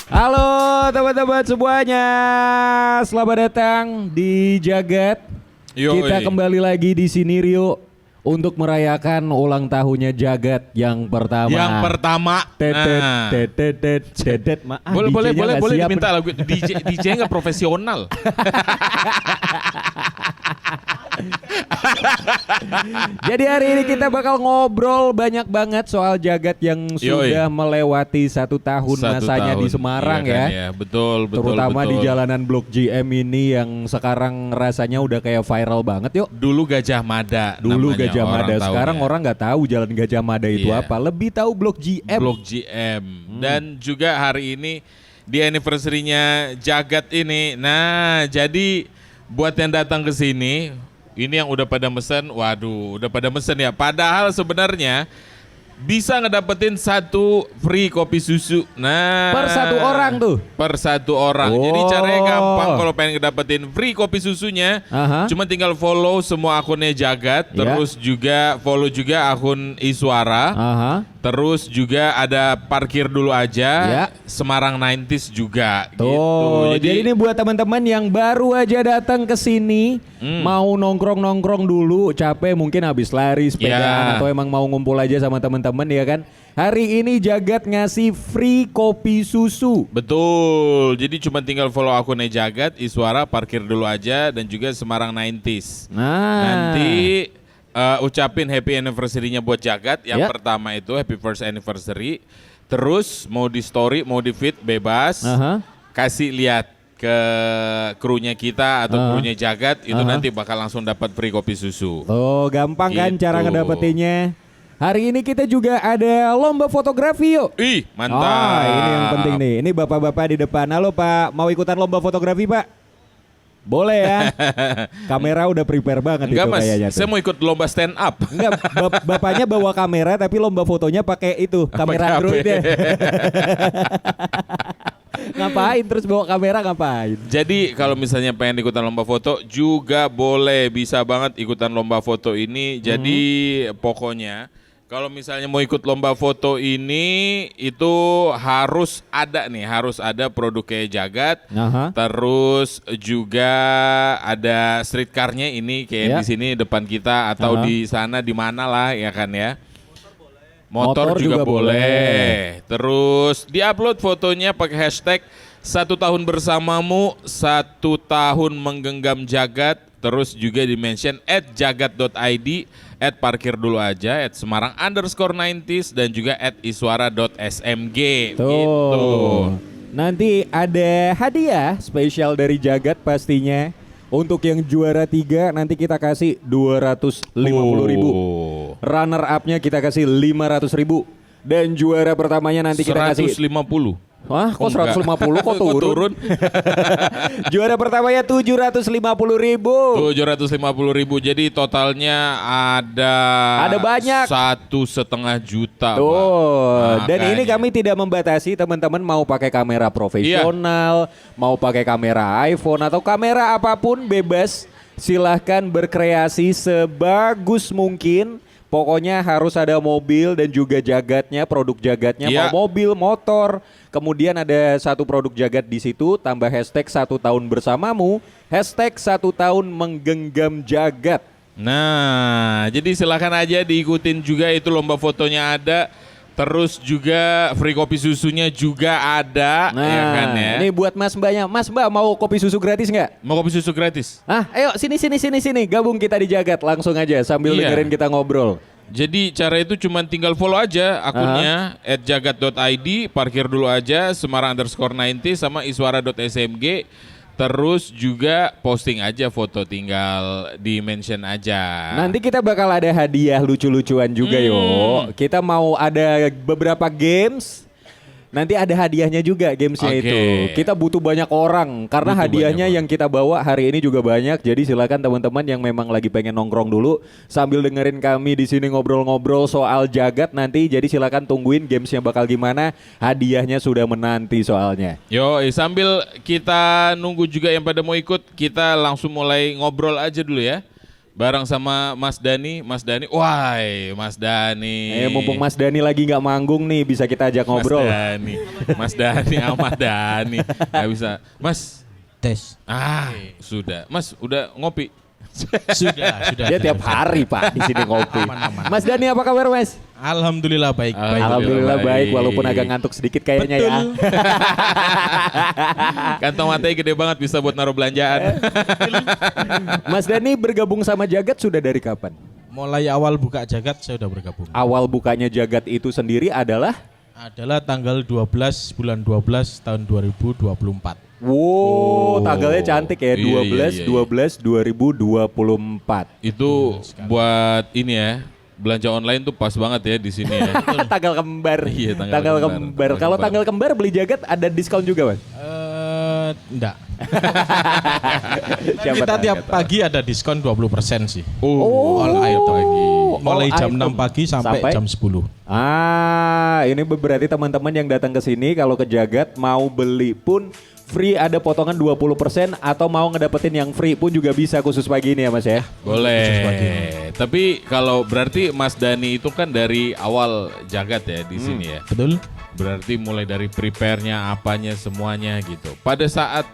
Halo teman-teman semuanya, selamat datang di Jagat. Kita kembali lagi di sini Rio untuk merayakan ulang tahunnya Jagat yang pertama. Yang pertama. Boleh diminta lagu DJ nggak profesional. Jadi hari ini kita bakal ngobrol banyak banget soal Jagat yang sudah melewati 1 tahun masanya di Semarang iya kan, ya. Betul. Terutama di jalanan Blok GM ini yang sekarang rasanya udah kayak viral banget yuk. Dulu Gajah Mada. Sekarang orang nggak tahu jalan Gajah Mada itu apa. Lebih tahu Blok GM. Blok GM. Dan juga hari ini di anniversary-nya Jagat ini. Nah, jadi buat yang datang ke sini, ini yang udah pada mesen, waduh, udah pada mesen ya. Padahal sebenarnya bisa ngedapetin 1 free kopi susu. Nah, per 1 orang tuh. Per 1 orang. Jadi caranya gampang kalau pengen ngedapetin free kopi susunya. Cuma tinggal follow semua akunnya Jagat, terus juga follow juga akun Iswara. Terus juga ada parkir dulu aja, Semarang 90s juga. Tuh, gitu. Jadi ini buat teman-teman yang baru aja datang ke sini, mau nongkrong dulu, capek mungkin habis lari sepedaan atau emang mau ngumpul aja sama teman-teman ya kan. Hari ini Jagat ngasih free kopi susu. Betul. Jadi cuma tinggal follow akunnya Jagat, Iswara, parkir dulu aja dan juga Semarang 90s. Nanti ucapin happy anniversary-nya buat Jagat. Yang pertama itu happy first anniversary. Terus mau di story, mau di feed bebas. Kasih lihat ke krunya kita atau krunya Jagat, itu nanti bakal langsung dapat free kopi susu. Oh, gampang kan cara ngedapetinnya. Hari ini kita juga ada lomba fotografi yuk. Ih, mantap. Ini yang penting nih. Ini bapak-bapak di depan. Halo Pak, mau ikutan lomba fotografi Pak? Boleh ya. Kamera udah prepare banget. Enggak, itu Mas, kayaknya. saya mau ikut lomba stand up. Enggak, bapaknya bawa kamera tapi lomba fotonya pakai itu, kamera Android ya. Ngapain terus bawa kamera ngapain? Jadi kalau misalnya pengen ikutan lomba foto juga boleh, bisa banget ikutan lomba foto ini. Jadi pokoknya kalau misalnya mau ikut lomba foto ini itu harus ada produk kayak Jagat. Terus juga ada street car-nya ini kayak di sini depan kita atau di sana di mana lah ya kan ya. Motor juga boleh. Terus diupload fotonya pakai hashtag 1 tahun bersamamu, 1 tahun menggenggam Jagat. Terus juga di-mention @jagat.id, @parkir dulu aja, @semarang_90s dan juga @iswara.smg. Tuh. Gitu. Nanti ada hadiah spesial dari Jagat pastinya. Untuk yang juara 3 nanti kita kasih 250.000. Runner up-nya kita kasih 500.000. Dan juara pertamanya nanti kita kasih 150. Wah, kok 150 kok turun? Juara pertamanya 750.000. 750.000. Jadi totalnya ada banyak. 1,5 juta. Tuh. Dan ini kami tidak membatasi teman-teman mau pakai kamera profesional, mau pakai kamera iPhone atau kamera apapun bebas. Silahkan berkreasi sebagus mungkin. Pokoknya harus ada mobil dan juga Jagatnya, produk Jagatnya, mau mobil, motor. Kemudian ada 1 produk Jagat di situ, tambah hashtag 1 tahun bersamamu, hashtag 1 tahun menggenggam Jagat. Nah, jadi silakan aja diikutin juga, itu lomba fotonya ada. Terus juga free kopi susunya juga ada. Nah, ya kan ya. Ini buat Mas Mbaknya. Mas Mbak mau kopi susu gratis nggak? Mau kopi susu gratis? Ayo sini. Gabung kita di Jagat langsung aja sambil dengerin kita ngobrol. Jadi cara itu cuma tinggal follow aja akunnya @jagat.id, parkir dulu aja, Semarang_90 sama iswara.smg. Terus juga posting aja foto, tinggal di-mention aja. Nanti kita bakal ada hadiah lucu-lucuan juga yuk. Kita mau ada beberapa games. Nanti ada hadiahnya juga gamesnya itu. Kita butuh banyak orang karena hadiahnya yang kita bawa hari ini juga banyak. Jadi silakan teman-teman yang memang lagi pengen nongkrong dulu sambil dengerin kami di sini ngobrol-ngobrol soal Jagat nanti. Jadi silakan tungguin gamesnya bakal gimana. Hadiahnya sudah menanti soalnya. Yo, sambil kita nunggu juga yang pada mau ikut, kita langsung mulai ngobrol aja dulu ya. bareng sama Mas Dani. Mas Dani. Mumpung Mas Dani lagi nggak manggung nih, bisa kita ajak ngobrol. Mas Dani, Ahmad Dani. Gak bisa. Mas. Tes. Sudah. Mas, udah ngopi? Sudah. Dia tiap hari Pak di sini ngopi. Aman. Mas Dani apa kabar Mas? Alhamdulillah baik. Alhamdulillah baik, walaupun agak ngantuk sedikit kayaknya ya. Kantong matanya gede banget, bisa buat naruh belanjaan. Mas Dani bergabung sama Jagat sudah dari kapan? Mulai awal buka Jagat saya udah bergabung. Awal bukanya Jagat itu sendiri adalah Tanggal 12 bulan 12 tahun 2024. wow, tanggalnya cantik ya, Iya, 12 2024. Itu buat ini ya, belanja online tuh pas banget ya di sini ya. Tanggal kembar. Iya, tanggal kembar. Kalau tanggal kembar beli Jagat ada diskon juga, Mas? Enggak. Siapa Kita tahu, tiap siapa pagi ada diskon 20% sih. All item. pagi. Mulai all jam item. 6 pagi sampai jam 10. Ini berarti teman-teman yang datang ke sini kalau ke Jagat mau beli pun free, ada potongan 20%, atau mau ngedapetin yang free pun juga bisa khusus pagi ini ya Mas ya? Boleh. Tapi kalau berarti Mas Dani itu kan dari awal Jagat ya di sini ya. Betul? Berarti mulai dari prepare-nya, apanya, semuanya gitu. Pada saat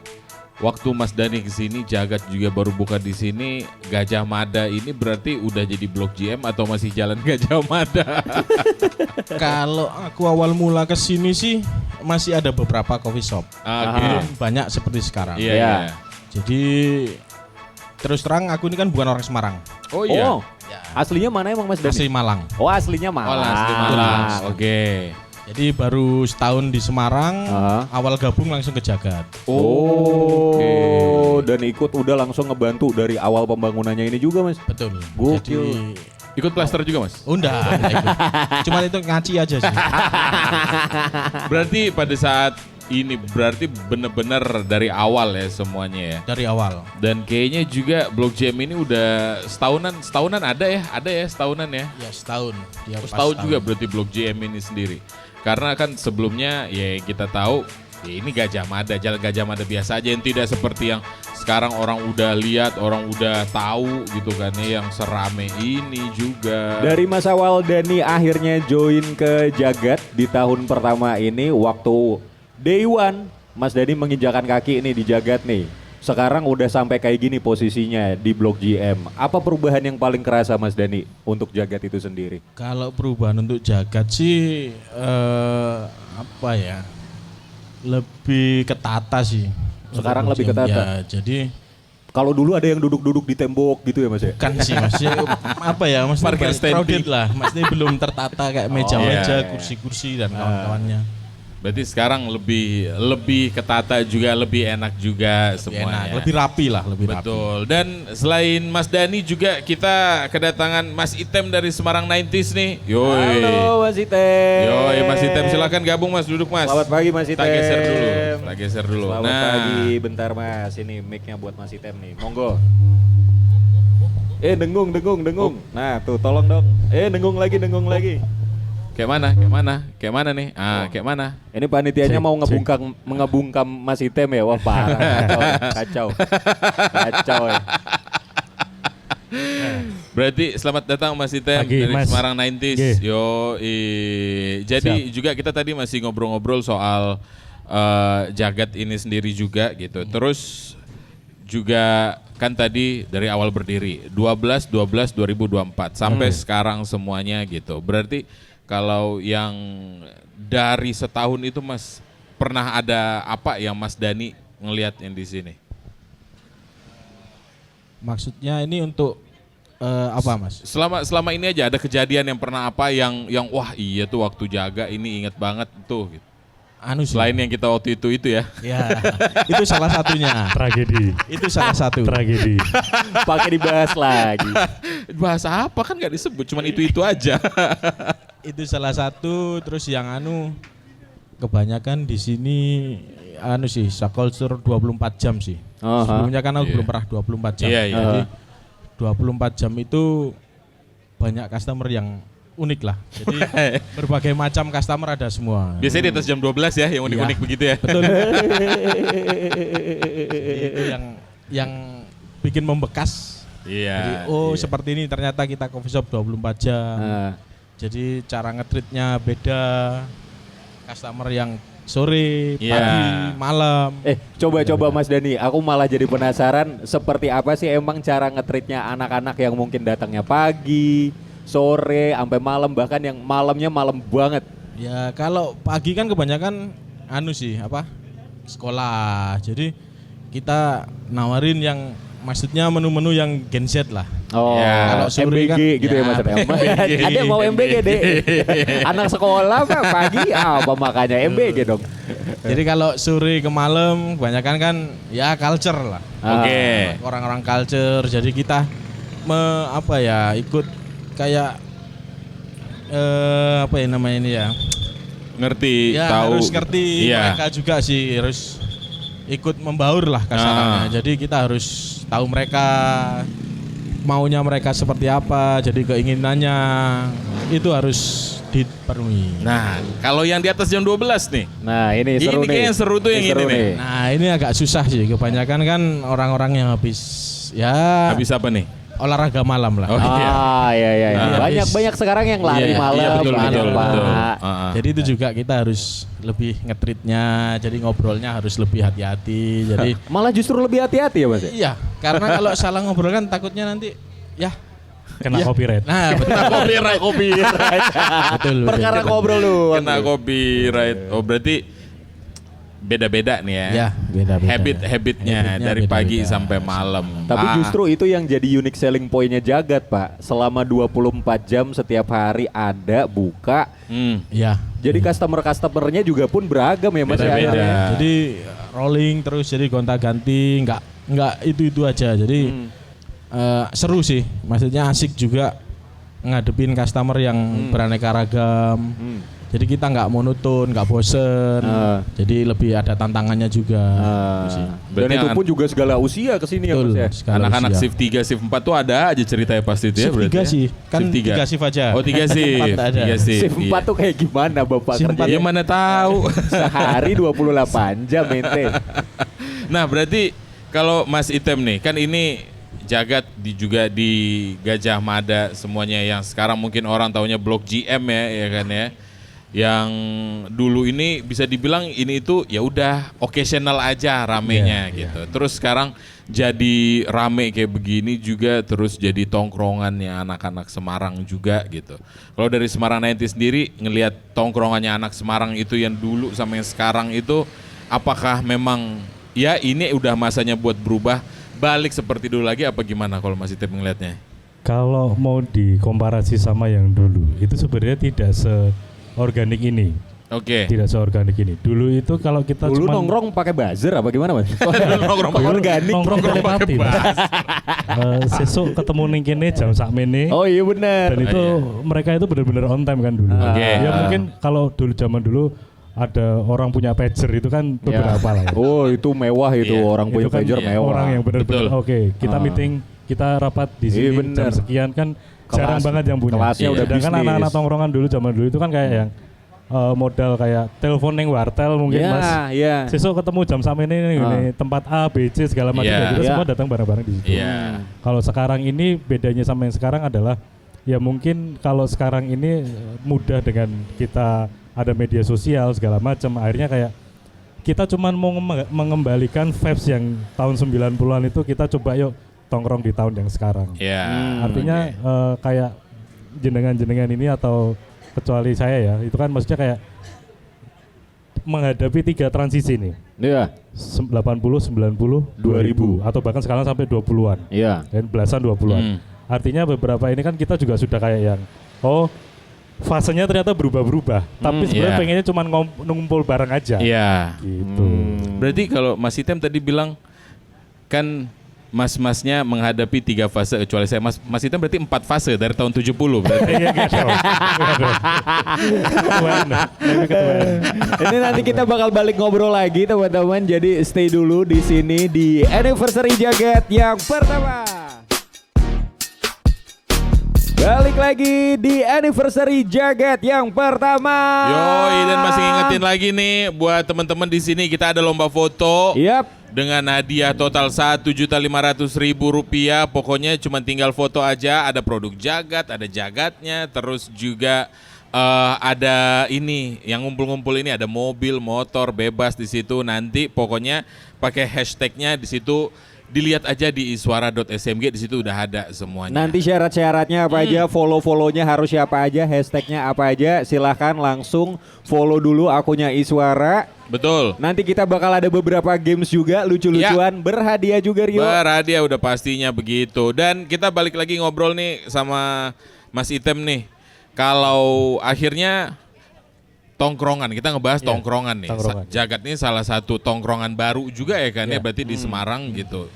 waktu Mas Dani ke sini, Jagat juga baru buka di sini, Gajah Mada ini berarti udah jadi Blok GM atau masih jalan Gajah Mada? Kalau aku awal mula ke sini sih masih ada beberapa coffee shop. Oke. Banyak seperti sekarang. Iya. Ya. Jadi terus terang aku ini kan bukan orang Semarang. Oh iya. Oh, aslinya mana emang Mas Dani? Asli Malang. Oh, aslinya Oh, Malang. asli Malang. Oke. Jadi baru setahun di Semarang, awal gabung langsung ke Jagat. Oh, dan ikut udah langsung ngebantu dari awal pembangunannya ini juga Mas? Betul. Gokil. Jadi Ikut plaster juga Mas? enggak ikut. Cuman itu ngaci aja sih. Berarti pada saat ini berarti benar-benar dari awal ya semuanya ya. Dari awal. Dan kayaknya juga Blok GM ini udah setahunan ada ya setahunan ya. Ya setahun. Dia pas Setahun juga berarti Blok GM ini sendiri. Karena kan sebelumnya ya kita tahu ya ini Gajah Mada, jalan Gajah Mada biasa aja yang tidak seperti yang sekarang orang udah lihat, orang udah tahu gitu kan ya, yang serame ini juga. Dari Mas awal Dani akhirnya join ke Jagat di tahun pertama ini, waktu day one Mas Dani menginjakan kaki ini di Jagat nih. Sekarang udah sampai kayak gini posisinya di Blok GM. Apa perubahan yang paling kerasa Mas Dani untuk Jagat itu sendiri? Kalau perubahan untuk Jagat sih apa ya? Lebih ketata sih. Sekarang Untuk lebih Blok GM. ketata? Ya, jadi Kalau dulu ada yang duduk-duduk di tembok gitu ya Mas ya? kan sih maksudnya apa ya? Maksudnya Parkir crowded standing. lah. Maksudnya belum tertata kayak meja-meja, iya. kursi-kursi dan kawan-kawannya. Berarti sekarang lebih ketata juga, lebih enak juga Lebih semuanya. enak, lebih rapi lah, lebih rapi. Betul. Dan selain Mas Dani juga kita kedatangan Mas Item dari Semarang 90s nih. Yoi. Halo Mas Item. Yoi Mas Item, silakan gabung Mas, duduk Mas. Selamat pagi Mas Item. Kita geser dulu. Selamat Nah, pagi, bentar Mas. Ini mic-nya buat Mas Item nih. Monggo. Dengung. Nah, tuh tolong dong. Dengung lagi. Kayak mana nih? Kayak mana? Ini panitianya mau ngebungkam Mas Item ya. Wah, parah. Kacau ya. Berarti selamat datang Mas Item Pagi, dari Mas. Semarang 90s. Oke. Jadi juga kita tadi masih ngobrol-ngobrol soal Jagat ini sendiri juga gitu. Terus juga kan tadi dari awal berdiri 12/12/2024 sampai sekarang semuanya gitu. Berarti kalau yang dari setahun itu Mas, pernah ada apa yang Mas Dani ngelihat yang di sini? Maksudnya ini untuk apa Mas? Selama ini aja ada kejadian yang pernah apa yang wah iya tuh waktu jaga ini inget banget tuh gitu. Anu sih. Selain yang kita waktu itu ya. Ya, itu salah satunya. Tragedi. Itu salah satu. Tragedi. Pakai dibahas lagi. Bahasa apa kan nggak disebut, cuman itu aja. Itu salah satu. Terus yang anu kebanyakan di sini anu sih, culture 24 jam sih. Sebelumnya kan aku Iya. belum pernah 24 jam. Iya. Jadi 24 jam itu banyak customer yang unik lah. Jadi berbagai macam customer ada semua. Biasanya di atas jam 12 ya, yang unik-unik Iya. begitu ya. Betul. Jadi itu yang bikin membekas Iya. Jadi seperti ini ternyata kita coffee shop 24 jam. Jadi cara nge-treatnya beda. Customer yang sore, pagi, malam. Coba Mas Dani, aku malah jadi penasaran seperti apa sih emang cara nge-treatnya anak-anak yang mungkin datangnya pagi, sore, sampai malam, bahkan yang malamnya malam banget. Ya kalau pagi kan kebanyakan sekolah. Jadi kita nawarin yang maksudnya menu-menu yang Gen Z lah. Oh, kalau sore MBG kan, gitu ya Mas. Ada mau MBG deh. Anak sekolah Pak pagi apa makanya MBG dong. Jadi kalau sore ke malam kebanyakan kan ya culture lah. Oke. Orang-orang culture. Jadi kita ikut kayak namanya ini ya. Ngerti, Ya tahu. harus ngerti mereka juga sih, harus ikut membaur lah kasarannya. Jadi kita harus tahu mereka maunya mereka seperti apa, jadi keinginannya itu harus dipenuhi. Nah, kalau yang di atas jam 12 nih. Nah, ini seru nih. Kayaknya seru tuh yang ini nih. Nah, ini agak susah sih. Kebanyakan kan orang-orang yang habis apa nih? olahraga malam lah. Oh, iya. Banyak sekarang yang lari malam. Iya, betul, Pak. Jadi itu juga kita harus lebih nge-treatnya, jadi ngobrolnya harus lebih hati-hati. Jadi malah justru lebih hati-hati ya Mas? Iya, karena kalau salah ngobrol kan takutnya nanti kena copyright. Nah, betul. Copyright. betul. Perkara ngobrol lu. Kena copyright. Oh, berarti beda-beda nih ya. Ya, beda-beda. Habitnya dari pagi sampai malam. Tapi justru itu yang jadi unique selling point-nya Jagat, Pak. Selama 24 jam setiap hari ada buka. Ya. Jadi customer-customernya juga pun beragam ya Mas. Beda-beda. Ya? Jadi rolling terus, jadi gonta-ganti, enggak itu aja. Jadi seru sih. Maksudnya asik juga ngadepin customer yang beraneka ragam. Jadi kita nggak monoton, nggak bosen. Jadi lebih ada tantangannya juga. Dan itu pun juga segala usia kesini ya Mas ya. Anak-anak shift 3, shift 4 tuh ada aja ceritanya pasti itu ya. Shift 3 sih, kan 3 shift aja. Oh 3 shift. 3 shift. Shift 4 tuh kayak gimana Bapak Shift kerja? Ya mana tahu. Sehari 28 jam mente. Nah berarti kalau Mas Item nih, kan ini Jagat juga di Gajah Mada semuanya yang sekarang mungkin orang taunya Blok GM ya kan ya. Yang dulu ini bisa dibilang ini itu ya udah occasional aja ramenya gitu. Terus sekarang jadi rame kayak begini juga, terus jadi tongkrongannya anak-anak Semarang juga gitu. Kalau dari Semarang 90 sendiri ngelihat tongkrongannya anak Semarang itu yang dulu sama yang sekarang itu, apakah memang ya ini udah masanya buat berubah balik seperti dulu lagi apa gimana kalau Mas Itep ngelihatnya? Kalau mau dikomparasi sama yang dulu, itu sebenarnya tidak organik ini. Oke. Tidak seorganik ini. Dulu itu kalau kita dulu nongkrong pakai buzzer apa gimana Mas? Nongkrong organik. Nongkrong telepati. Sesuk ketemu ning kene jam sakmene. Oh iya benar. Dan itu mereka itu benar-benar on time kan dulu. Ya mungkin kalau dulu zaman dulu ada orang punya pager itu kan beberapa lah ya. Oh itu mewah itu orang punya kan pager mewah. Orang yang benar-benar kita meeting, kita rapat di sini jam sekian kan jarang banget yang punya. Kelasnya udah Sedangkan bisnis. anak-anak tongkrongan dulu zaman dulu itu kan kayak yang modal kayak telepon neng wartel mungkin Mas. Sesuk ketemu jam sama ini tempat A, B, C segala macam kita semua datang bareng-bareng di situ. Kalau sekarang ini bedanya sama yang sekarang adalah ya mungkin kalau sekarang ini mudah dengan kita ada media sosial segala macam, akhirnya kayak kita cuman mau mengembalikan vibes yang tahun 90-an itu, kita coba yuk tongkrong di tahun yang sekarang. Artinya kayak jenengan-jenengan ini atau kecuali saya ya, itu kan maksudnya kayak menghadapi 3 transisi nih. 80, 90, 2000 atau bahkan sekarang sampai 20-an. Dan belasan 20-an. Artinya beberapa ini kan kita juga sudah kayak yang fasenya ternyata berubah-berubah. Tapi sebenarnya pengennya cuma ngumpul bareng aja. Gitu. Berarti kalau Mas Item tadi bilang kan mas-masnya menghadapi 3 fase, kecuali saya. Mas Item berarti 4 fase dari tahun 70 berarti. Ini nanti kita bakal balik ngobrol lagi teman-teman. Jadi stay dulu di sini di Anniversary Jagat yang pertama. Balik lagi di anniversary jagat yang pertama. Yoi, dan masih ngingetin lagi nih buat teman-teman di sini kita ada lomba foto. Yap. Dengan hadiah total Rp1.500.000. Pokoknya cuma tinggal foto aja. Ada produk jagat, ada jagatnya, terus juga ada ini yang ngumpul-ngumpul ini, ada mobil, motor bebas di situ. Nanti pokoknya pakai hashtagnya di situ. Dilihat aja di iswara.smg, di situ udah ada semuanya. Nanti syarat-syaratnya apa aja, follow-follownya harus siapa aja, hashtagnya apa aja, silahkan langsung follow dulu akunnya Iswara. Betul. Nanti kita bakal ada beberapa games juga, lucu-lucuan, berhadiah juga Rio. Berhadiah udah pastinya begitu. Dan kita balik lagi ngobrol nih sama Mas Item nih. Kalau akhirnya tongkrongan, kita ngebahas tongkrongan nih. Jagat ini salah satu tongkrongan baru juga ya kan ya, berarti di Semarang gitu.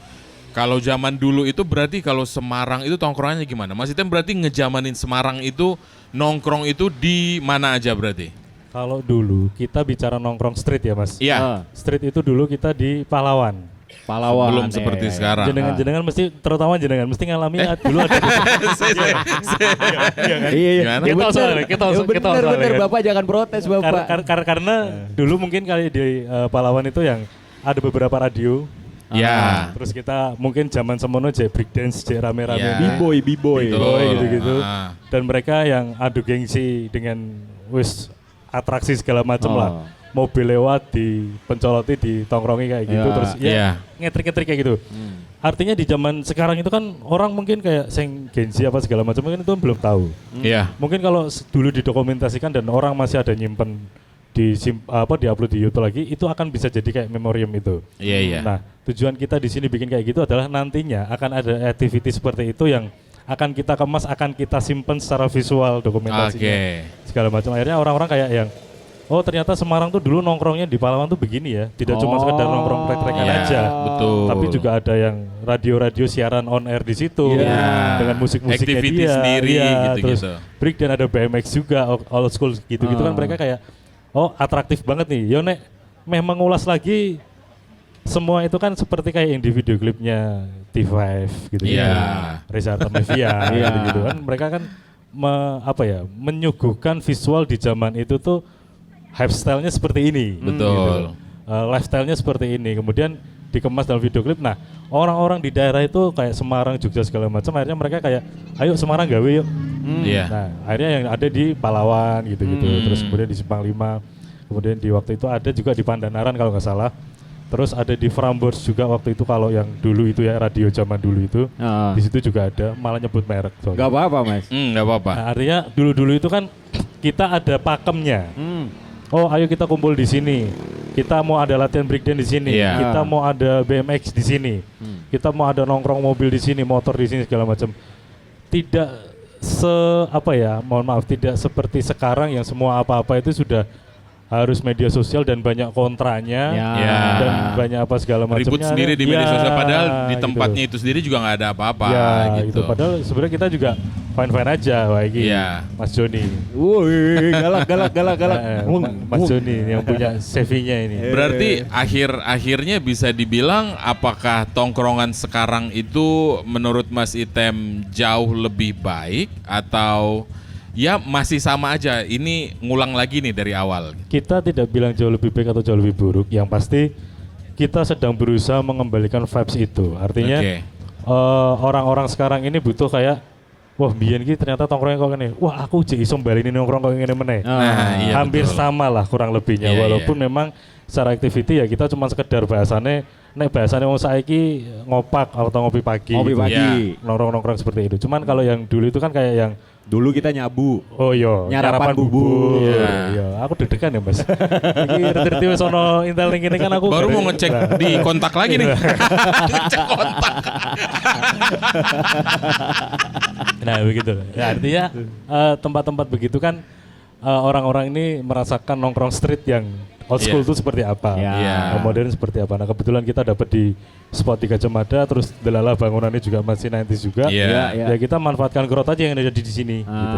Kalau zaman dulu itu berarti kalau Semarang itu tongkrongannya gimana? Mas Item berarti ngejamanin Semarang itu nongkrong itu di mana aja berarti? Kalau dulu kita bicara nongkrong street ya Mas. Iya. Street itu dulu kita di Pahlawan. Belum seperti sekarang. Jenengan mesti, terutama jenengan mesti ngalami dulu ada. Iya. Bener Bapak jangan protes Bapak. Karena dulu mungkin kali di Pahlawan itu yang ada beberapa radio. Ya. Terus kita mungkin zaman semono je breakdance, je rame-rame. B-boy gitu-gitu. Dan mereka yang adu gengsi dengan atraksi segala macam lah. Mobil lewat di pencoloti di tongkrongi kayak gitu terus ngetrik-ngetrik kayak gitu. Artinya di zaman sekarang itu kan orang mungkin kayak sing gengsi apa segala macam mungkin itu belum tahu. Mungkin kalau dulu didokumentasikan dan orang masih ada nyimpen di upload di YouTube lagi, itu akan bisa jadi kayak memorium itu. Nah, tujuan kita di sini bikin kayak gitu adalah nantinya akan ada activity seperti itu yang akan kita kemas, akan kita simpen secara visual dokumentasinya. Segala macam. Akhirnya orang-orang kayak yang oh ternyata Semarang tuh dulu nongkrongnya di Pahlawan tuh begini ya. Tidak cuma sekedar nongkrong trek-trekan aja. Betul. Tapi juga ada yang radio-radio siaran on air di situ. Dengan musik-musiknya activity dia. sendiri gitu-gitu. Terus break dan ada BMX juga, old school gitu-gitu kan mereka kayak oh atraktif banget nih. Yo nek memang ngulas lagi semua itu kan seperti kayak yang di video klipnya T5 gitu Reza Artamevia gitu kan. Mereka kan menyuguhkan visual di zaman itu tuh lifestyle-nya seperti ini. Betul. Gitu. Lifestyle-nya seperti ini. Kemudian dikemas dalam video klip. Nah, orang-orang di daerah itu kayak Semarang, Jogja segala macam. Akhirnya mereka kayak, ayo Semarang gawe yuk. Nah, akhirnya yang ada di Pahlawan gitu-gitu. Terus kemudian di Simpang 5. Kemudian di waktu itu ada juga di Pandanaran kalau nggak salah. Terus ada di Frambors juga waktu itu kalau yang dulu itu ya radio zaman dulu itu. Di situ juga ada, malah nyebut merek. Gak apa-apa Mas. Gak apa-apa. Nah, artinya dulu-dulu itu kan kita ada pakemnya. Oh, ayo kita kumpul di sini. Kita mau ada latihan breakdance di sini. Kita mau ada BMX di sini. Kita mau ada nongkrong mobil di sini, motor di sini segala macam. Tidak mohon maaf, tidak seperti sekarang yang semua apa-apa itu sudah harus media sosial dan banyak kontranya dan banyak apa segala macamnya. Ribut sendiri di media sosial padahal di tempatnya itu sendiri juga nggak ada apa-apa gitu. Padahal sebenarnya kita juga fine-fine aja Mas Joni. Woi, galak. Mas Joni yang punya CV-nya ini. Berarti akhirnya bisa dibilang apakah tongkrongan sekarang itu menurut Mas Item jauh lebih baik atau ya masih sama aja, ini ngulang lagi nih dari awal? Kita tidak bilang jauh lebih baik atau jauh lebih buruk. Yang pasti kita sedang berusaha mengembalikan vibes itu. Artinya orang-orang sekarang ini butuh kayak, wah biyen ki ternyata tongkrongnya kok ngene. Wah aku jadi iso baleni nongkrong kok ngene meneh. Hampir sama lah kurang lebihnya. Walaupun memang secara activity ya kita cuma sekedar bahasane wong saiki ngopak atau ngopi pagi. Nongkrong-nongkrong seperti itu. Cuman kalau yang dulu itu kan kayak yang dulu kita nyabu. Oh iya, nyarapan bubur. Iya, aku deg-degan ya, Mas. Iki reti wis ono intel ning kene kan aku baru mau ngecek di kontak lagi nih. Ngecek kontak. Nah, begitu. Ya, artinya tempat-tempat begitu kan orang-orang ini merasakan nongkrong street yang old school itu seperti apa, modern seperti apa. Nah kebetulan kita dapat di spot 3 Cemada, terus delala bangunannya juga masih 90s juga. Ya kita manfaatkan growth aja yang ada di sini. Gitu.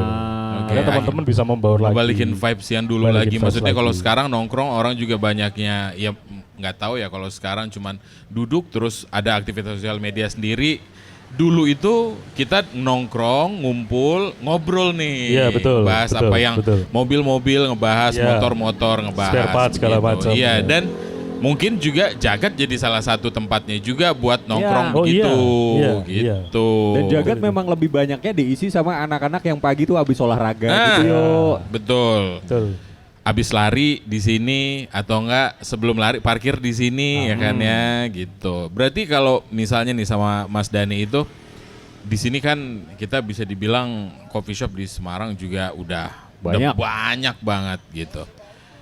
Karena teman-teman bisa membawa lagi. Balikin vibes yang dulu lagi. Maksudnya kalau sekarang nongkrong orang juga banyaknya ya nggak tahu ya kalau sekarang cuman duduk terus ada aktivitas sosial media sendiri. dulu itu kita nongkrong, ngumpul, ngobrol nih. Iya, betul. Bahas betul, apa yang betul. mobil-mobil, ngebahas Iya. motor-motor, ngebahas Spare part segala macam. Iya, Ya. dan mungkin juga Jagat jadi salah satu tempatnya juga buat nongkrong Oh, begitu. iya. Gitu. Dan Jagat memang lebih banyaknya diisi sama anak-anak yang pagi tuh habis olahraga Nah, gitu yuk. betul. Betul. Abis lari di sini atau enggak sebelum lari parkir di sini ya kan ya gitu. Berarti kalau misalnya nih sama Mas Dani itu di sini kan kita bisa dibilang coffee shop di Semarang juga udah banyak banget gitu.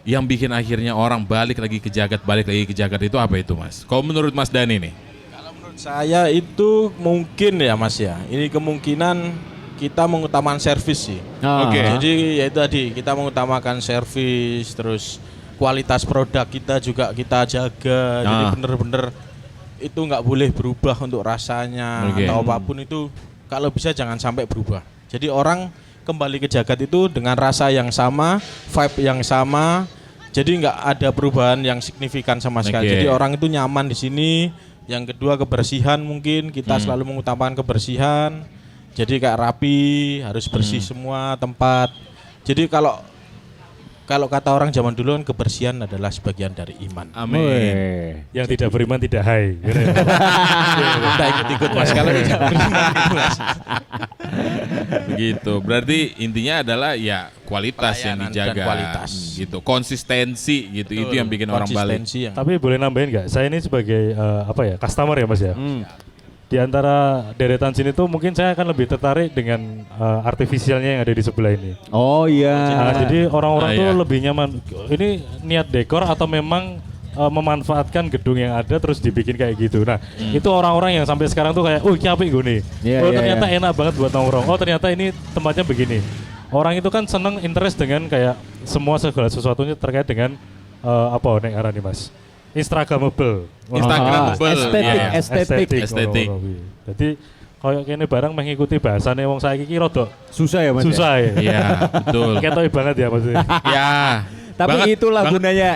Yang bikin akhirnya orang balik lagi ke Jagat itu apa itu Mas? Kalau menurut Mas Dani nih? Kalau menurut saya itu mungkin ya Mas ya. Ini kemungkinan kita mengutamakan servis sih. Oke. Jadi ya itu tadi kita mengutamakan servis, terus kualitas produk kita juga kita jaga. Jadi bener-bener itu nggak boleh berubah untuk rasanya atau apapun itu. Kalau bisa jangan sampai berubah. Jadi orang kembali ke Jagat itu dengan rasa yang sama, vibe yang sama. Jadi nggak ada perubahan yang signifikan sama sekali. Jadi orang itu nyaman di sini. Yang kedua kebersihan mungkin kita selalu mengutamakan kebersihan. Jadi kayak rapi, harus bersih semua tempat. Jadi kalau kata orang zaman dulu kan kebersihan adalah sebagian dari iman. Amin. Yang tidak beriman tidak hai. Kita ikut-ikut Mas kalau tidak beriman, Mas. Begitu. Berarti intinya adalah ya kualitas yang Pelayanan dijaga. dan kualitas. Gitu. Konsistensi gitu. Itu yang bikin orang balik. Konsistensi yang Tapi boleh nambahin nggak? Saya ini sebagai customer ya Mas ya. Di antara deretan sini tuh mungkin saya akan lebih tertarik dengan artifisialnya yang ada di sebelah ini. Oh iya. Nah, jadi orang-orang tuh iya. lebih nyaman. Ini niat dekor atau memang memanfaatkan gedung yang ada terus dibikin kayak gitu. Nah, itu orang-orang yang sampai sekarang tuh kayak, "Oh, capek gue nih." Iya, Oh, iya, ternyata iya. enak banget buat nongkrong. Oh, ternyata ini tempatnya begini. Orang itu kan seneng interest dengan kayak semua segala sesuatunya terkait dengan nek arah nih, Mas. Instagramable. Instagramable. Estetik, Iya. estetik. Estetik. Jadi kayak kene barang mengikuti bahasane wong saiki iki rada Susah ya Mas. susah ya. Iya, betul. Ketoi banget ya maksudnya. Ya. Tapi banget, itulah banget. gunanya,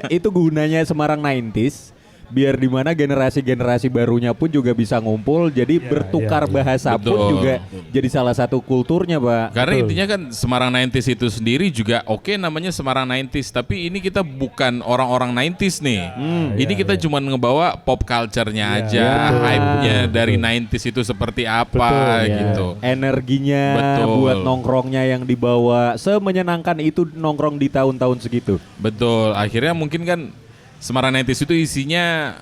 itu gunanya Semarang 90s. Biar di mana generasi-generasi barunya pun juga bisa ngumpul, jadi bertukar iya. bahasa pun Betul. juga jadi salah satu kulturnya, Pak. Karena Betul. intinya kan Semarang 90s itu sendiri juga oke namanya Semarang 90s, tapi ini kita bukan orang-orang 90s nih. Ini kita cuma ngebawa pop culture-nya aja, betul. hype-nya Betul. dari 90s itu seperti apa Betul, gitu. Energinya Betul. buat nongkrongnya yang dibawa semenyenangkan itu nongkrong di tahun-tahun segitu. Betul. Akhirnya mungkin kan Semarang 90s itu isinya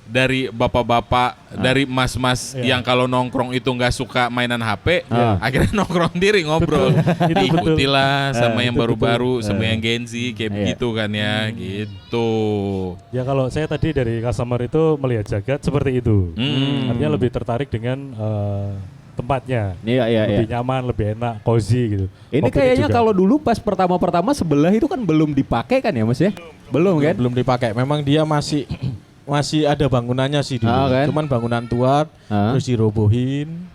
dari bapak-bapak, dari mas-mas yang kalau nongkrong itu nggak suka mainan HP, akhirnya nongkrong diri ngobrol. Itu betul. Ikutilah sama yang itu baru-baru, betul. sama yang Gen Z kayak begitu kan ya, gitu. Ya kalau saya tadi dari customer itu melihat Jagat seperti itu. Artinya lebih tertarik dengan tempatnya. Iya, Lebih nyaman, lebih enak, cozy gitu. Ini Kopinya kayaknya juga. kalau dulu pas pertama-pertama sebelah itu kan belum dipakai kan ya, Mas ya? Belum kan? belum dipakai. Memang dia masih ada bangunannya sih dulu. Kan? Cuman bangunan tua terus dirobohin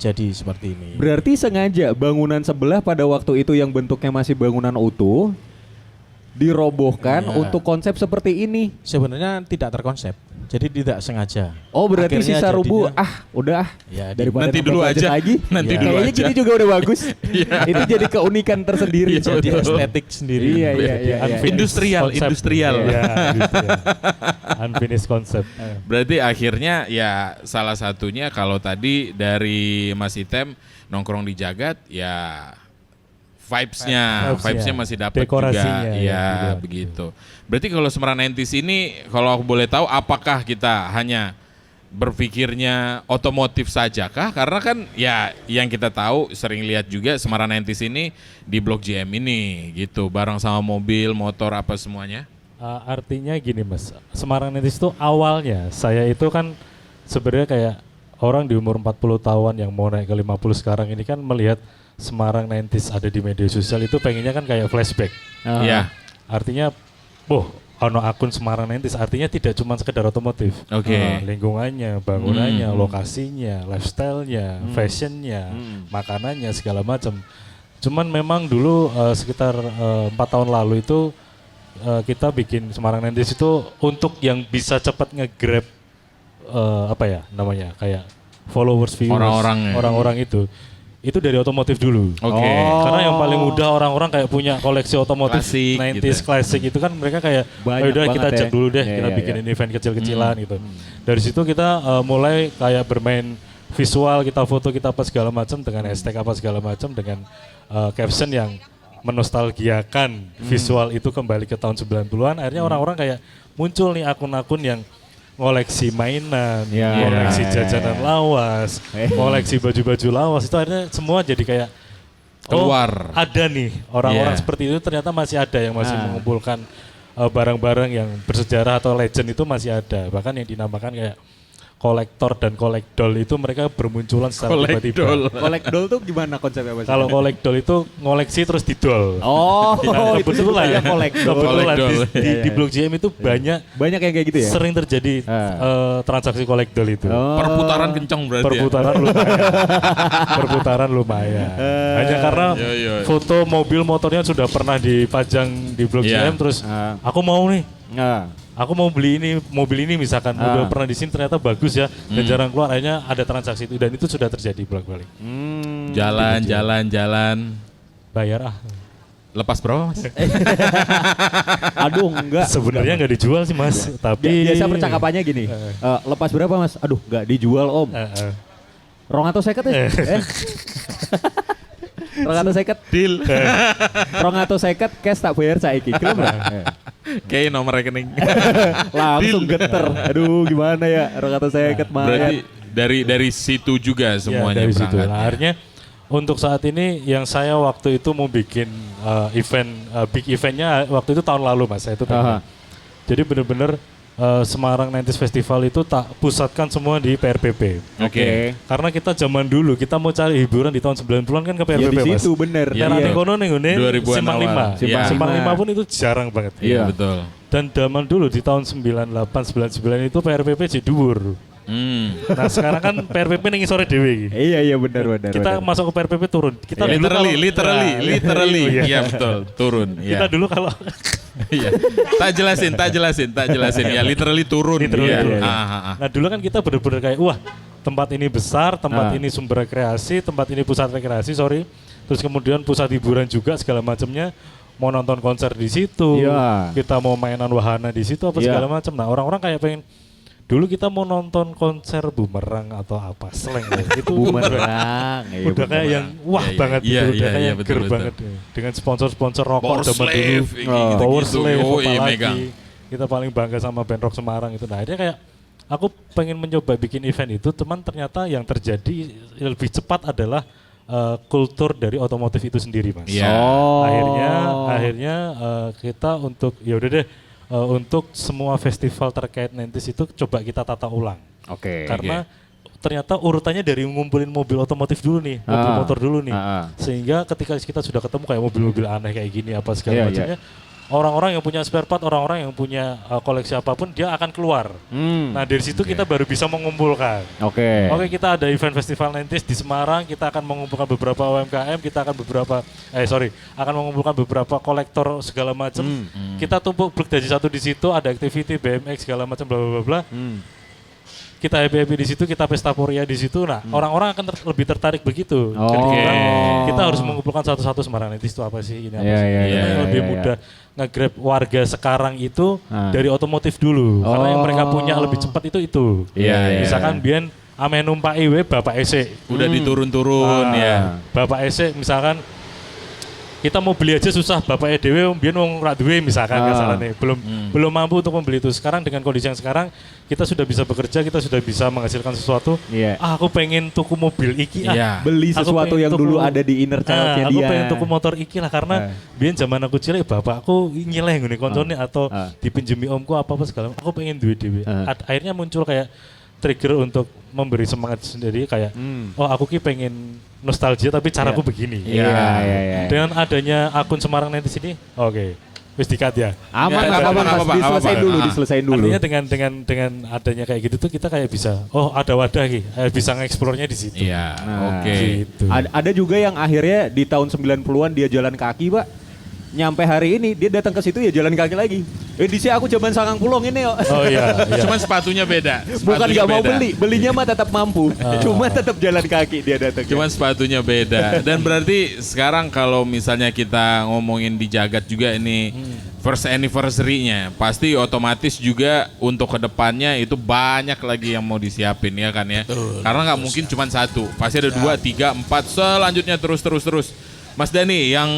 jadi seperti ini. Berarti sengaja bangunan sebelah pada waktu itu yang bentuknya masih bangunan utuh dirobohkan untuk konsep seperti ini. Sebenarnya tidak terkonsep. Jadi tidak sengaja. Oh berarti Akhirnya sisa rubuh jadinya- udah Ya, daripada nanti nambah dulu budget aja. lagi. Nanti Ya. dulu Kayaknya aja. gini juga udah bagus. Itu jadi keunikan tersendiri. Iya, jadi betul. estetik sendiri. Iya. Unfinished Industrial, concept. industrial. Iya, industrial. Unfinished concept. Berarti akhirnya ya salah satunya kalau tadi dari Mas Item nongkrong di Jagat ya vibes-nya masih dapat juga. Dekorasinya, Iya, ya, begitu. Berarti kalau Semarang 90s ini kalau aku boleh tahu apakah kita hanya berpikirnya otomotif saja kah? Karena kan ya yang kita tahu sering lihat juga Semarang 90s ini di Blok GM ini gitu, bareng sama mobil, motor apa semuanya. Artinya gini Mas, Semarang 90s itu awalnya saya itu kan sebenarnya kayak orang di umur 40 tahun yang mau naik ke 50 sekarang ini kan melihat Semarang 90s ada di media sosial itu pengennya kan kayak flashback. Iya. Artinya, ono akun Semarang 90s artinya tidak cuma sekedar otomotif. Oke. Lingkungannya, bangunannya, lokasinya, lifestyle-nya, fashionnya, makanannya segala macam. Cuman memang dulu sekitar 4 tahun lalu itu kita bikin Semarang 90s itu untuk yang bisa cepat nge-grab apa ya namanya kayak followers, viewers, orang-orang itu dari otomotif dulu. Karena yang paling mudah orang-orang kayak punya koleksi otomotif klasik, 90s gitu. klasik itu kan mereka kayak udah kita cek dulu deh, kita bikinin event kecil-kecilan gitu. Dari situ kita mulai kayak bermain visual, kita foto, kita apa segala macam dengan hashtag apa segala macam dengan caption yang menostalgiakan visual itu kembali ke tahun 90-an. Akhirnya orang-orang kayak muncul nih akun-akun yang ngoleksi mainan, ngoleksi jajanan lawas, ngoleksi baju-baju lawas, itu akhirnya semua jadi kayak keluar. Ada nih orang-orang seperti itu, ternyata masih ada yang masih mengumpulkan barang-barang yang bersejarah atau legend itu masih ada. Bahkan yang dinamakan kayak kolektor dan kolekdol itu mereka bermunculan secara tiba-tiba. Kolekdol tuh gimana konsepnya Mas? Kalau kolekdol itu ngoleksi terus didol. Kebetulan ya kolekdol. Di Blok JM itu banyak yang kayak gitu ya. Sering terjadi transaksi kolekdol itu. Perputaran kencang berarti. Perputaran lumayan. Hanya karena foto mobil motornya sudah pernah dipajang di Blok JM terus aku mau nih. Aku mau beli ini, mobil ini misalkan udah pernah di sini ternyata bagus ya dan jarang keluar, akhirnya ada transaksi itu dan itu sudah terjadi bolak-balik. Jalan. Bayar Lepas berapa Mas? Aduh enggak. Sebenarnya enggak dijual sih Mas, tapi biasa percakapannya gini. Lepas berapa Mas? Aduh enggak dijual Om. 250 ya? 250 deal. 250 cash tak bayar saiki. Kayak nomor rekening. Langsung geter. Aduh gimana ya 250 mah. Berarti dari situ juga semuanya dari situ. berangkat. Nah, akhirnya untuk saat ini yang saya waktu itu mau bikin big eventnya waktu itu tahun lalu Mas, saya itu jadi benar-benar Semarang 90s Festival itu tak pusatkan semua di PRPP. Oke. Karena kita zaman dulu kita mau cari hiburan di tahun 90-an kan ke PRPP Mas. Mas. Itu bener. Daerah kono ning ngene 2000-an Simpang 5. Simpang 5 pun itu jarang banget. Iya betul. Dan zaman dulu di tahun 98 99 itu PRPP jadi dhuwur. Nah sekarang kan PRPP ning sore dhewe iki. Iya benar. Kita masuk ke PRPP turun. Kita literally. Iya betul, turun. Kita dulu kalau iya. Tak jelasin. Ya literally turun. Nah dulu kan kita benar-benar kayak wah tempat ini besar, tempat ini sumber rekreasi, tempat ini pusat rekreasi, terus kemudian pusat hiburan juga segala macamnya. Mau nonton konser di situ, kita mau mainan wahana di situ apa segala macam. Nah orang-orang kayak pengen dulu kita mau nonton konser Bumerang atau apa slang itu Bumerang. Udah kayak yang wah banget gitu, udah kayak ger banget dengan sponsor-sponsor rokok zaman dulu. Power Slave apalagi. Kita paling bangga sama band rock Semarang itu. Nah, akhirnya kayak aku pengen mencoba bikin event itu, teman ternyata yang terjadi lebih cepat adalah kultur dari otomotif itu sendiri, Mas. Akhirnya kita untuk ya udah deh untuk semua festival terkait 90s itu coba kita tata ulang. Karena ternyata urutannya dari ngumpulin mobil otomotif dulu nih, mobil motor dulu nih. Sehingga ketika kita sudah ketemu kayak mobil-mobil aneh kayak gini apa segala macamnya, orang-orang yang punya spare part, orang-orang yang punya koleksi apapun dia akan keluar. Nah dari situ kita baru bisa mengumpulkan. Oke, kita ada event festival 90s di Semarang, kita akan mengumpulkan beberapa UMKM, kita akan akan mengumpulkan beberapa kolektor segala macam. Kita tumpuk blok dari satu di situ, ada activity BMX segala macam bla bla bla. Kita happy di situ, kita pesta poria di situ. Nah, orang-orang akan lebih tertarik begitu. Kita harus mengumpulkan satu-satu Semarang 90s itu apa sih, ini apa sih. Yang lebih mudah nge-grab warga sekarang itu dari otomotif dulu. Karena yang mereka punya lebih cepat itu. Misalkan biyen ame numpak iwe bapak esek. Udah diturun-turun ya. Bapak esek misalkan kita mau beli aja susah, bapak dewe biyen wong ra duwe misalkan kasalane belum mampu untuk membeli itu. Sekarang dengan kondisi yang sekarang kita sudah bisa bekerja, kita sudah bisa menghasilkan sesuatu. Aku pengen tuku mobil iki beli sesuatu yang dulu ada di inner child-nya dia. Aku pengen tuku motor iki lah karena biyen zaman aku cilik bapakku nyileh ngene koncone atau dipinjemi omku apa segala. Aku pengen duwe dhewe. Akhirnya muncul kayak trigger untuk memberi semangat sendiri kayak aku ki pengen nostalgia tapi caraku begini. Dengan adanya akun Semarang 90s ini, wis dikat ya. Aman diselesain dulu. Artinya dengan adanya kayak gitu tuh kita kayak bisa ada wadah ki, bisa nge-explore-nya di situ. Gitu. Ada juga yang akhirnya di tahun 90-an dia jalan kaki, Pak. nyampe hari ini dia datang ke situ ya jalan kaki lagi. Di sini aku zaman Sangang Pulong ini yo. Oh iya. Cuman sepatunya beda. Bukan nggak mau beli, belinya mah tetap mampu. Cuma tetap jalan kaki dia datang. Cuman sepatunya beda. Dan berarti sekarang kalau misalnya kita ngomongin di Jagat juga ini first anniversary-nya, pasti otomatis juga untuk kedepannya itu banyak lagi yang mau disiapin ya kan ya. Karena nggak mungkin cuma satu, pasti ada 2, 3, 4 selanjutnya terus. Mas Dani, yang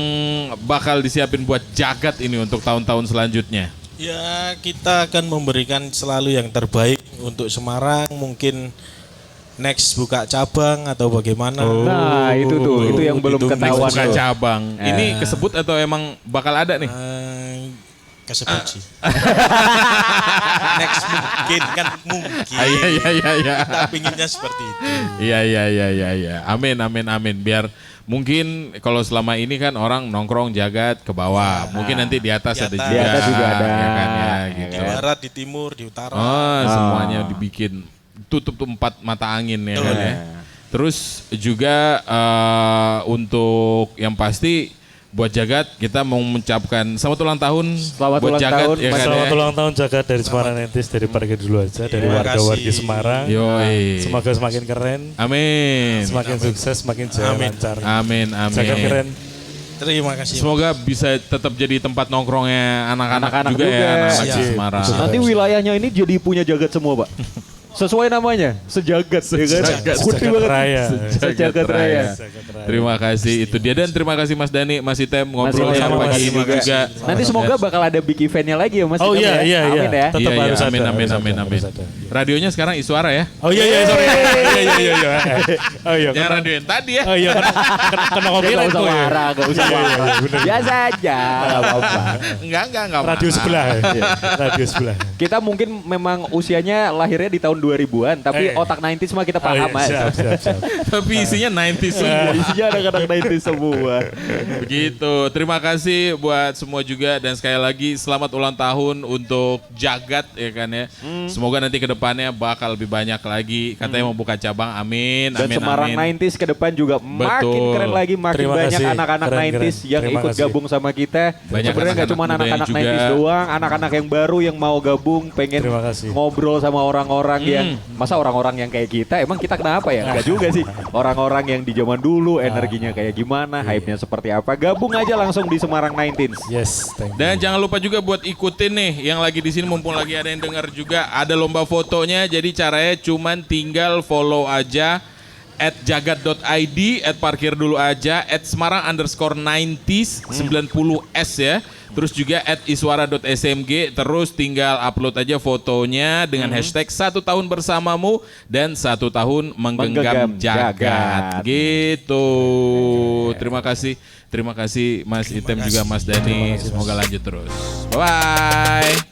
bakal disiapin buat Jagat ini untuk tahun-tahun selanjutnya? Ya, kita akan memberikan selalu yang terbaik untuk Semarang. Mungkin next buka cabang atau bagaimana. Nah, itu tuh, itu yang belum ketahuan. Buka cabang. Ini kesebut atau emang bakal ada nih? Kesebut sih. Next mungkin. Iya. Kita pinginnya seperti itu. Iya. Amin. Biar mungkin kalau selama ini kan orang nongkrong Jagat ke bawah, mungkin nanti di atas ada juga. Di atas juga ada. Ya kan ya, gitu. Di barat, di timur, di utara. Semuanya dibikin tutup tuh 4 mata angin ya kan ya. Terus juga untuk yang pasti buat Jagat kita mau mengucapkan selamat ulang tahun buat Jagat ya kan. Selamat ulang tahun Jagat dari Semarang Nineties, dari Parkir dulu aja, dari warga-warga Semarang. Semoga semakin keren. Amin. Semakin sukses, semakin jaya lancar. Amin. Jagat keren. Terima kasih. Semoga bisa tetap jadi tempat nongkrongnya anak-anak juga ya, anak-anak di Semarang. Nanti wilayahnya ini jadi punya Jagat semua, Pak. Sesuai namanya, Sejagat, ya kan? Putih banget. Sejagat Raya. Terima kasih itu dia, dan terima kasih Mas Dani, Mas Item ngobrol sama pagi ini juga. Nanti semoga bakal ada big eventnya lagi ya Mas. Oh iya. Amin ya. Tetap harus ada. Amin. Radionya sekarang Iswara ya. Oh iya, sorry. Iya. Oh iya. Yang radio yang tadi ya. Oh iya, kena copyright tuh ya. Gak usah marah. Biasa aja, gak apa-apa. Enggak. Radio sebelah. Radio sebelah. Kita mungkin memang usianya lahirnya di tahun 2000-an, tapi otak 90s mah kita paham aja. Siap. Tapi isinya 90s semua. Isinya anak-anak 90s semua. Begitu. Terima kasih buat semua juga, dan sekali lagi selamat ulang tahun untuk Jagat ya kan ya. Semoga nanti ke depannya bakal lebih banyak lagi. Katanya mau buka cabang. Amin. Dan Semarang 90s ke depan juga makin keren lagi, makin banyak anak-anak 90s yang ikut gabung sama kita. Sebenarnya nggak cuma anak-anak 90s doang, anak-anak yang baru yang mau gabung, pengen ngobrol sama orang-orang yang masa orang-orang yang kayak kita, emang kita kenapa ya? Enggak juga sih. Orang-orang yang di zaman dulu energinya kayak gimana, hype-nya seperti apa. Gabung aja langsung di Semarang 19. Yes, thank you. Dan jangan lupa juga buat ikutin nih yang lagi di sini, mumpung lagi ada yang dengar juga, ada lomba fotonya. Jadi caranya cuman tinggal follow aja @jagat.id, @parkir dulu aja, @semarang_90s 90s ya. Terus juga @iswara.smg, terus tinggal upload aja fotonya dengan hashtag 1 tahun bersamamu dan 1 tahun menggenggam Jagat. Gitu. Terima kasih Mas Item juga Mas Dani. Semoga lanjut terus. Bye.